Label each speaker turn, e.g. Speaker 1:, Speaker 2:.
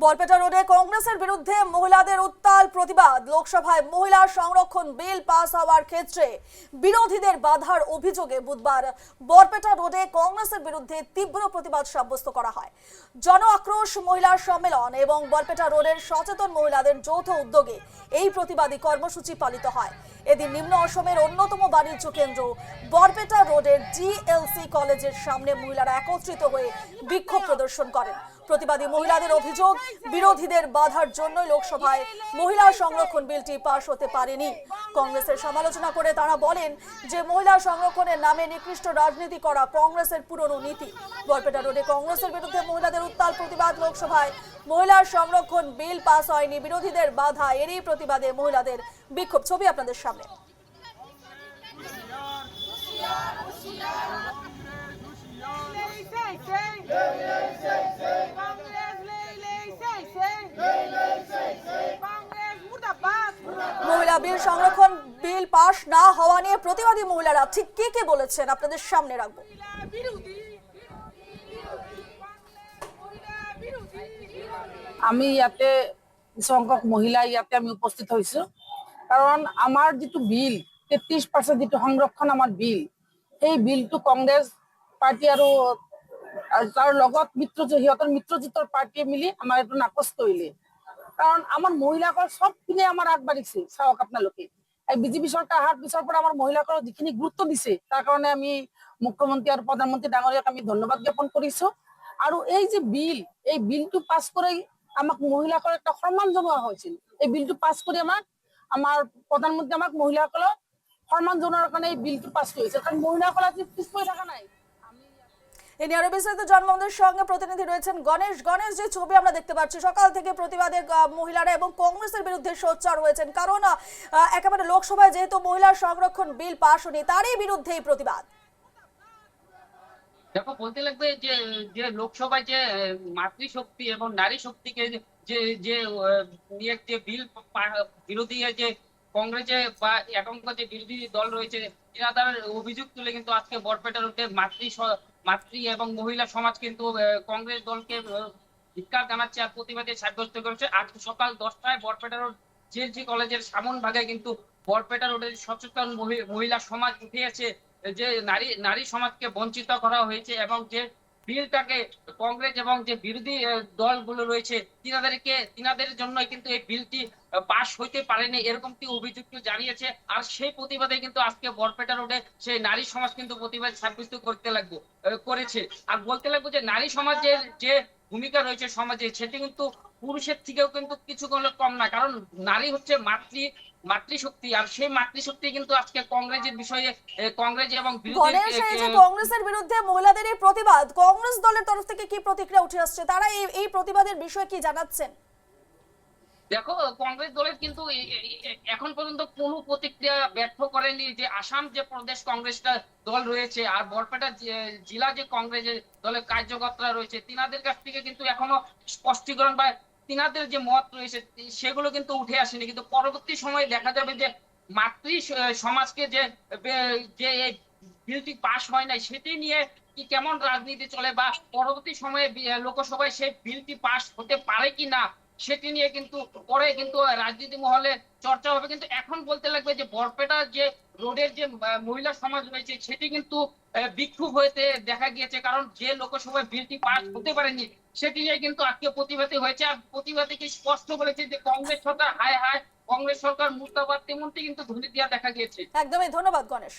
Speaker 1: বরপেটা রোডে কংগ্রেসের বিরুদ্ধে মহিলাদের উত্তাল প্রতিবাদ। লোকসভায় মহিলা সংরক্ষণ বিল পাস হওয়ার ক্ষেত্রে বিরোধীদের বাধার অভিযোগে বুধবার বরপেটা রোডে কংগ্রেসের বিরুদ্ধে তীব্র প্রতিবাদ সাব্যস্ত করা হয়। জন আক্রোশ মহিলা সম্মেলন এবং বরপেটা রোডের সচেতন মহিলাদের যৌথ উদ্যোগে এই প্রতিবাদী কর্মসূচি পালিত হয়। এদিন নিম্ন অসমের অন্যতম বাণিজ্য কেন্দ্র বরপেটা রোডের জিএলসি কলেজের সামনে মহিলারা একত্রিত হয়ে বিক্ষোভ প্রদর্শন করেন। প্রতিবাদী মহিলাদের অভিযোগ, বিরোধীদের বাধার জন্য লোকসভায় মহিলা সংরক্ষণ বিলটি পাস হতে পারেনি। কংগ্রেসের সমালোচনা করে তারা বলেন যে মহিলা সংরক্ষণের নামে নিকৃষ্ট রাজনীতি করা কংগ্রেসের পুরনো নীতি। বরপেটা রোডে কংগ্রেসের বিরুদ্ধে মহিলাদের উত্তাল প্রতিবাদ। লোকসভায় মহিলা সংরক্ষণ বিল পাস হয়নি, বিরোধীদের বাধা, এরই প্রতিবাদে মহিলাদের বিক্ষোভ। ছবি আপনাদের সামনে। মহিলা বিল সংরক্ষণ বিল পাস না হওয়া নিয়ে প্রতিবাদী মহিলারা ঠিক কে বলেছেন আপনাদের সামনে রাখবো।
Speaker 2: আমি ইয়াতে সংখ্যক মহিলা ইয়াতে আমি উপস্থিত হয়েছো, কারণ আমার যেটো বিল 33% যেটো সংরক্ষণ আমার বিল, এই বিলটো কংগ্রেস পার্টি আৰু তাৰ লগত সিহঁতৰ মিত্ৰজোঁটৰ পাৰ্টিয়ে মিলি আমাৰ এইটো নাকচ কৰিলে। কারণ আমার মহিলাসকল সব পিনে আমার আগবাঢ়িছে। চাওক আপোনালোকে, এই বিজেপি চৰকাৰ অহাৰ পিছৰ পৰা আমাৰ মহিলাসকলক যিখিনি গুৰুত্ব দিছে, তাৰ কাৰণে আমি মুখ্যমন্ত্ৰী আৰু প্ৰধানমন্ত্ৰী ডাঙৰীয়াক আমি ধন্যবাদ জ্ঞাপন কৰিছো। আৰু এই যে বিল, এই বিলটো পাছ কৰি আমাক মহিলাসকলক একটা সন্মান জনোৱা হৈছিল। এই বিলটো পাছ কৰি আমাৰ প্ৰধানমন্ত্ৰী আমাক মহিলাসকলক সন্মান জনোৱাৰ কাৰণে এই বিলটো পাছ কৰিছে, কারণ মহিলাসকল আজি পিছ পৰি থকা নাই।
Speaker 1: এই নিয়ে আরো বিস্তারিত জানবো, আমাদের সঙ্গে প্রতিনিধি রয়েছেন গণেশ। যে ছবি আমরা দেখতে পাচ্ছি, সকাল থেকে প্রতিবাদের মহিলারা এবং কংগ্রেসের বিরুদ্ধে সোচ্চার হয়েছেন, কারণ একেবারে লোকসভায় যেহেতু মহিলা সংরক্ষণ বিল পাস হয়নি, তারই বিরুদ্ধে এই প্রতিবাদ।
Speaker 3: দেখো, বলতে লাগবে যে যে লোকসভায় যে মাতৃশক্তি এবং নারী শক্তিকে যে যে নিয়ে যে বিল বিরোধী যে কংগ্রেসে বা একাংশ যে বিরোধী দল রয়েছে, এরা তার অভিযোগ তুলে কিন্তু আজকে বরপেটা রোডে মাতৃ এবং মহিলা সমাজ কিন্তু কংগ্রেস দলকে ধিক্কার জানাচ্ছে আর প্রতিবাদে সাব্যস্ত করেছে। আজ সকাল 10টায় বরপেটা রোড জিএলসি কলেজের সামন ভাগে কিন্তু বরপেটা রোডের সচেতন মহিলা সমাজ উঠে আছে যে নারী সমাজকে বঞ্চিত করা হয়েছে এবং যে বিলটাকে কংগ্রেস এবং যে বিরোধী দলগুলো রয়েছে তিনাদের জন্য কিন্তু এই বিলটি পাশ হইতে পারেনি, এরকমটি অভিযোগ জানিয়েছে। আর সেই প্রতিবাদে কিন্তু আজকে বরপেটা রোডে সেই নারী সমাজ কিন্তু প্রতিবাদ সাব্যস্ত করেছে। আর বলতে লাগবো যে নারী সমাজের যে ভূমিকা রয়েছে সমাজে, সেটি কিন্তু পুরুষের থেকেও কিন্তু কিছু কম না, কারণ নারী হচ্ছে মাতৃশক্তি। আর সেই মাতৃশক্তি কিন্তু আজকে কংগ্রেসের বিষয়ে কংগ্রেস এবং
Speaker 1: কংগ্রেসের বিরুদ্ধে মহিলাদের এই প্রতিবাদ, কংগ্রেস দলের তরফ থেকে কি প্রতিক্রিয়া উঠে আসছে, তারা এই প্রতিবাদের বিষয়ে কি জানাচ্ছেন?
Speaker 3: দেখো, কংগ্রেস দলের কিন্তু এখন পর্যন্ত কোনো প্রতিক্রিয়া ব্যর্থ করেনি। যে আসাম যে প্রদেশ কংগ্রেসটা দল রয়েছে আর বরপেটা জেলা যে কংগ্রেস দলের কার্যকর্তারা রয়েছে, তিনাদের কাছ থেকে কিন্তু এখনো স্পষ্টীকরণ বা তিনাদের যে মত রয়েছে সেগুলো কিন্তু উঠে আসেনি। কিন্তু পরবর্তী সময়ে দেখা যাবে যে মাতৃ সমাজকে যে বিলটি পাস হয় নাই সেটি নিয়ে কি কেমন রাজনীতি চলে বা পরবর্তী সময়ে লোকসভায় সেই বিলটি পাস হতে পারে কি না সেটি নিয়ে কিন্তু পরে কিন্তু রাজনীতি মহলে চর্চা হবে। কিন্তু এখন বলতে লাগবে যে বরপেটা যে রোডের যে মহিলা সমাজ রয়েছে সেটি কিন্তু বিক্ষোভ হইতে দেখা গিয়েছে, কারণ যে লোকসভায় বিলটি পাস হতে পারেনি সেটি নিয়ে কিন্তু আজকে প্রতিবাদী হয়েছে। আর প্রতিবাদী কি স্পষ্ট বলেছে যে কংগ্রেস সরকার হায় হায়, কংগ্রেস সরকার মুর্দাবাদ, তেমনটি কিন্তু ধ্বনি দেওয়া দেখা গিয়েছে।
Speaker 1: একদমই, ধন্যবাদ গণেশ।